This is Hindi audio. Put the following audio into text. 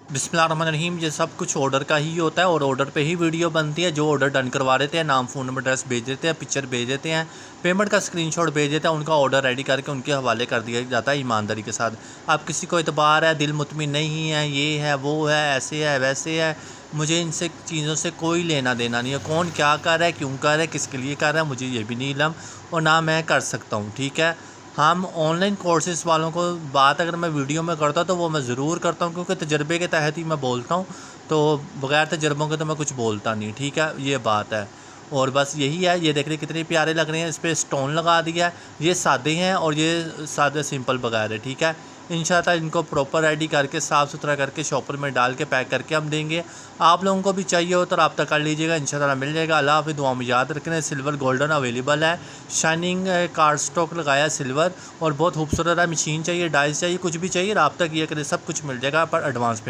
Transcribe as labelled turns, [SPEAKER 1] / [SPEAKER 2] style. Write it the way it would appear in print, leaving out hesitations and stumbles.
[SPEAKER 1] बिस्मिल्लाहिर्रहमानिर्रहीम। ये सब कुछ ऑर्डर का ही होता है और ऑर्डर पे ही वीडियो बनती है। जो ऑर्डर डन करवा देते हैं, नाम, फ़ोन नंबर, एड्रेस भेज देते हैं, पिक्चर भेज देते हैं, पेमेंट का स्क्रीनशॉट भेज देते हैं, उनका ऑर्डर रेडी करके उनके हवाले कर दिया जाता है ईमानदारी के साथ। अब किसी को एतबार है, दिल मुतमिन नहीं है, ये है वो है, ऐसे है वैसे है, मुझे इनसे चीज़ों से कोई लेना देना नहीं है। कौन क्या कर रहा है, क्यों कर रहा है, किसके लिए कर रहा है, मुझे ये भी नहीं इल्म और ना मैं कर सकता हूँ। ठीक है, हम ऑनलाइन कोर्सेज़ वालों को बात अगर मैं वीडियो में करता तो वो मैं ज़रूर करता हूँ, क्योंकि तजर्बे के तहत ही मैं बोलता हूँ। तो बग़ैर तजर्बों के तो मैं कुछ बोलता नहीं। ठीक है, ये बात है। और बस यही है। ये देख रहे कितने प्यारे लग रहे हैं, इस पर स्टोन लगा दिया है। ये सादे हैं और ये सादे सिंपल बग़ैर है। ठीक है, इंशाल्लाह इनको प्रॉपर रेडी करके साफ़ सुथरा करके शॉपर में डाल के पैक करके हम देंगे। आप लोगों को भी चाहिए हो तो रब्ता कर लीजिएगा, इंशाल्लाह मिल जाएगा। अल्लाह हाफ़िज़। दुआ में याद रखना, सिल्वर गोल्डन अवेलेबल है, शाइनिंग कार्ड स्टॉक लगाया सिल्वर और बहुत खूबसूरत है। मशीन चाहिए, डाइस चाहिए, कुछ भी चाहिए, रब्ता किया करें, सब कुछ मिल जाएगा पर एडवांस पे।